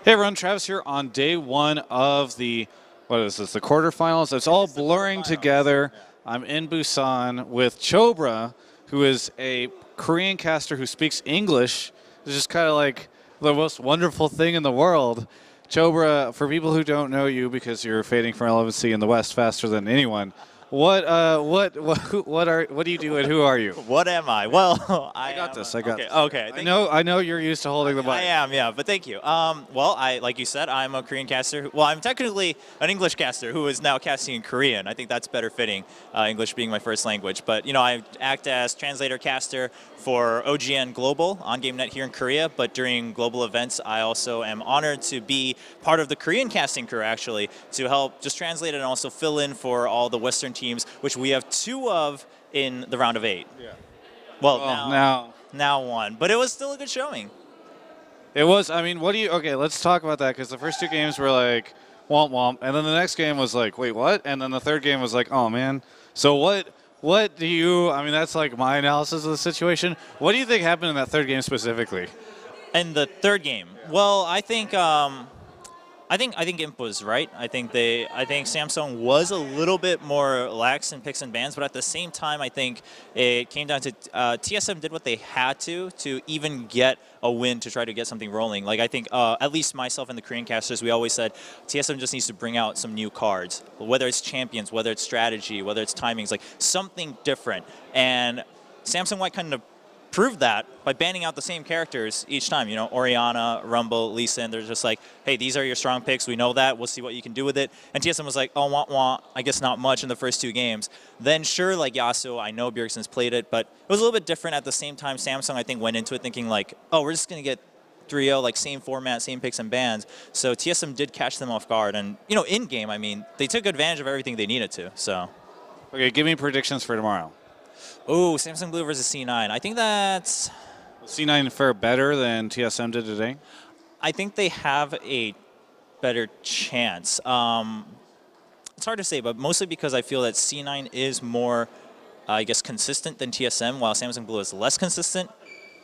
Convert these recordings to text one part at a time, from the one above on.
Hey everyone, Travis here on day one of the, what is this, the quarterfinals. It's all blurring together. I'm in Busan with Chobra, who is a Korean caster who speaks English. It's just kind of like the most wonderful thing in the world. Chobra, for people who don't know you because you're fading from relevancy in the West faster than anyone, what do you do and who are you? What am I? Well, I got this. I got this. Okay. I know you're used to holding the mic. I am, yeah, but thank you. Well, like you said, I'm a Korean caster. Well, I'm technically an English caster who is now casting in Korean. I think that's better fitting, English being my first language. But, you know, I act as translator caster for OGN Global on GameNet here in Korea. But during global events, I also am honored to be part of the Korean casting crew, actually, to help just translate it and also fill in for all the Western teams, which we have 2 of in the round of 8. Yeah. Well, now 1, but it was still a good showing. It was. I mean, okay, let's talk about that because the first 2 games were like womp womp, and then the next game was like, wait, what? And then the third game was like, oh man. So what do you? I mean, that's like my analysis of the situation. What do you think happened in that third game specifically? In the third game, well, I think Imp was right. I think Samsung was a little bit more lax in picks and bans, but at the same time, I think it came down to TSM did what they had to even get a win to try to get something rolling. Like I think at least myself and the Korean casters, we always said TSM just needs to bring out some new cards, whether it's champions, whether it's strategy, whether it's timings, like something different. And Samsung White kind of proved that by banning out the same characters each time. You know, Orianna, Rumble, Lee Sin, they're just like, hey, these are your strong picks. We know that. We'll see what you can do with it. And TSM was like, oh, wah, I guess not much in the first 2 games. Then sure, like Yasuo, I know Bjergsen's played it, but it was a little bit different. At the same time, Samsung, I think, went into it thinking like, oh, we're just going to get 3-0, like same format, same picks and bans. So TSM did catch them off guard. And, you know, in-game, I mean, they took advantage of everything they needed to. So. Okay, give me predictions for tomorrow. Oh, Samsung Blue versus C9. I think that's... Will C9 fare better than TSM did today? I think they have a better chance. It's hard to say, but mostly because I feel that C9 is more, I guess, consistent than TSM, while Samsung Blue is less consistent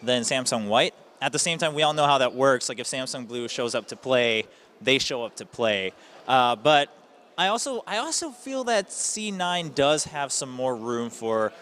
than Samsung White. At the same time, we all know how that works. Like if Samsung Blue shows up to play, they show up to play. But I also feel that C9 does have some more room for,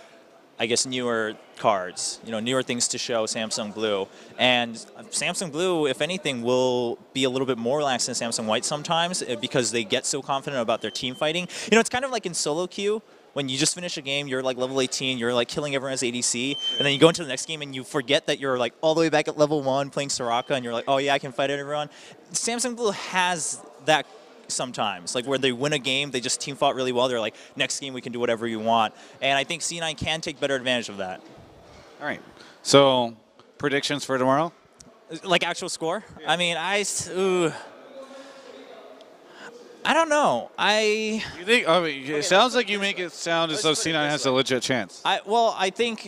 I guess, newer cards, you know, newer things to show Samsung Blue. And Samsung Blue, if anything, will be a little bit more relaxed than Samsung White sometimes because they get so confident about their team fighting. You know, it's kind of like in solo queue. When you just finish a game, you're like level 18, you're like killing everyone as ADC, and then you go into the next game and you forget that you're like all the way back at level 1 playing Soraka, and you're like, oh yeah, I can fight everyone. Samsung Blue has that sometimes, like where they win a game, they just team fought really well. They're like, next game we can do whatever you want. And I think C9 can take better advantage of that. All right. So, predictions for tomorrow? Like actual score? Yeah. I mean, I don't know. You think? I mean, it sounds like you make it sound as though C9 has a legit chance. Well, I think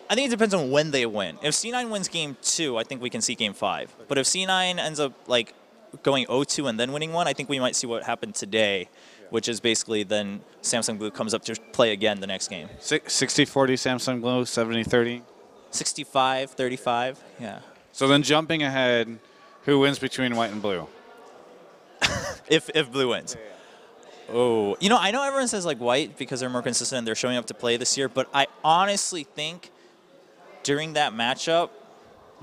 it depends on when they win. If C9 wins game 2, I think we can see game 5. But if C9 ends up like going 0-2 and then winning 1, I think we might see what happened today, which is basically then Samsung Blue comes up to play again the next game. 60-40 Samsung Blue, 70-30? 65-35, yeah. So then jumping ahead, who wins between White and Blue? if Blue wins. Yeah. Oh, you know, I know everyone says like White because they're more consistent and they're showing up to play this year, but I honestly think during that matchup,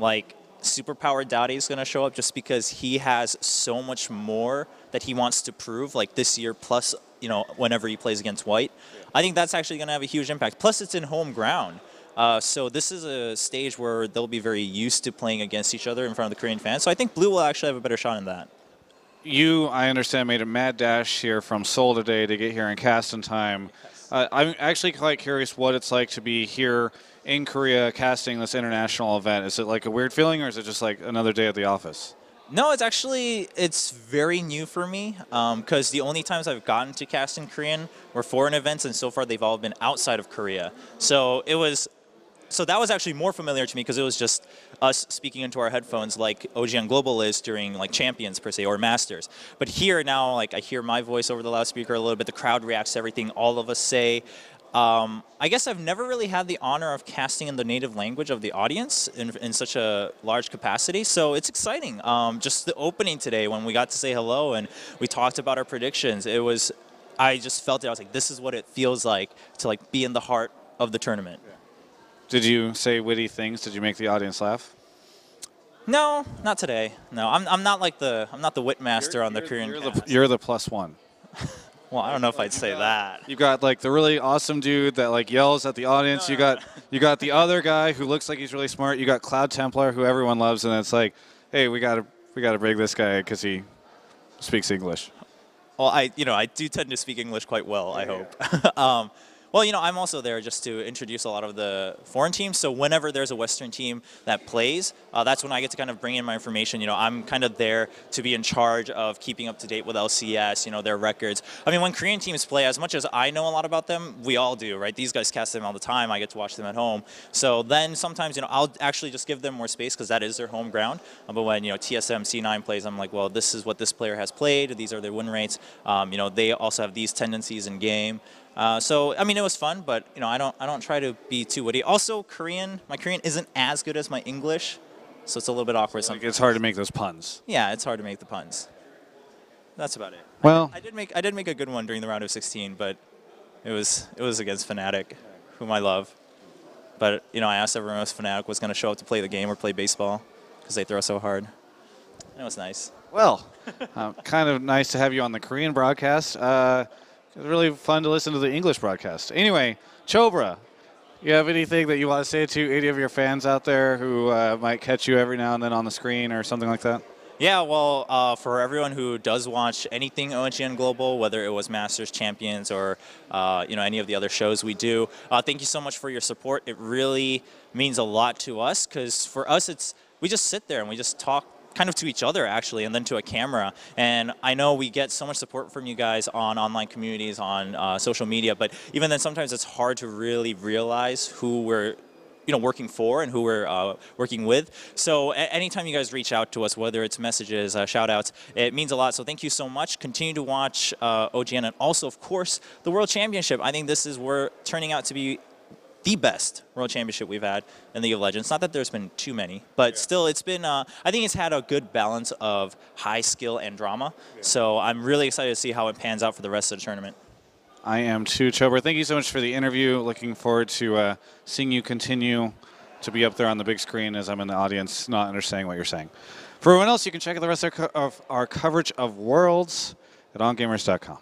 like, superpowered Dowdy is going to show up just because he has so much more that he wants to prove, like this year plus, you know, whenever he plays against White. Yeah. I think that's actually going to have a huge impact. Plus, it's in home ground. So this is a stage where they'll be very used to playing against each other in front of the Korean fans. So I think Blue will actually have a better shot in that. You, I understand, made a mad dash here from Seoul today to get here in cast in time. Yes. I'm actually quite curious what it's like to be here in Korea casting this international event. Is it like a weird feeling, or is it just like another day at the office? No, it's very new for me because the only times I've gotten to cast in Korean were foreign events, and so far they've all been outside of Korea. So that was actually more familiar to me because it was just us speaking into our headphones like OGN Global is during like Champions per se or Masters. But here now, like I hear my voice over the loudspeaker a little bit. The crowd reacts to everything all of us say. I guess I've never really had the honor of casting in the native language of the audience in such a large capacity, so it's exciting. Just the opening today when we got to say hello and we talked about our predictions, I just felt it. I was like, this is what it feels like to like be in the heart of the tournament. Yeah. Did you say witty things? Did you make the audience laugh? No, not today. No, I'm not the wit master on the Korean cast. You're the +1. Well, I don't know if I'd say that. You got like the really awesome dude that like yells at the audience. You got the other guy who looks like he's really smart. You got Cloud Templar, who everyone loves, and it's like, hey, we gotta bring this guy because he speaks English. Well, I do tend to speak English quite well, I hope. Well, I'm also there just to introduce a lot of the foreign teams. So whenever there's a Western team that plays, that's when I get to kind of bring in my information. I'm kind of there to be in charge of keeping up to date with LCS, their records. I mean, when Korean teams play, as much as I know a lot about them, we all do, right? These guys cast them all the time. I get to watch them at home. So then sometimes, I'll actually just give them more space because that is their home ground. But when, TSM C9 plays, I'm like, well, this is what this player has played. These are their win rates. They also have these tendencies in game. So I mean, it was fun, but I don't try to be too witty. Also, my Korean isn't as good as my English, so it's a little bit awkward sometimes. It's hard to make those puns. Yeah, it's hard to make the puns. That's about it. Well, I did make a good one during the round of 16, but it was against Fnatic, whom I love. But I asked everyone if Fnatic was going to show up to play the game or play baseball because they throw so hard. And it was nice. Well, kind of nice to have you on the Korean broadcast. It was really fun to listen to the English broadcast. Anyway, Chobra, you have anything that you want to say to any of your fans out there who might catch you every now and then on the screen or something like that? Yeah, well, for everyone who does watch anything OGN Global, whether it was Masters, Champions, or any of the other shows we do, thank you so much for your support. It really means a lot to us because for us, we just sit there and we just talk kind of to each other actually, and then to a camera. And I know we get so much support from you guys on online communities, on social media, but even then sometimes it's hard to really realize who we're working for and who we're working with. So anytime you guys reach out to us, whether it's messages, shout outs, it means a lot. So thank you so much. Continue to watch OGN and also, of course, the World Championship. I think this is turning out to be the best World Championship we've had in League of Legends. Not that there's been too many, but still it's been, I think it's had a good balance of high skill and drama. So I'm really excited to see how it pans out for the rest of the tournament. I am too, Chobra. Thank you so much for the interview. Looking forward to seeing you continue to be up there on the big screen as I'm in the audience not understanding what you're saying. For everyone else, you can check out the rest of our coverage of Worlds at ongamers.com.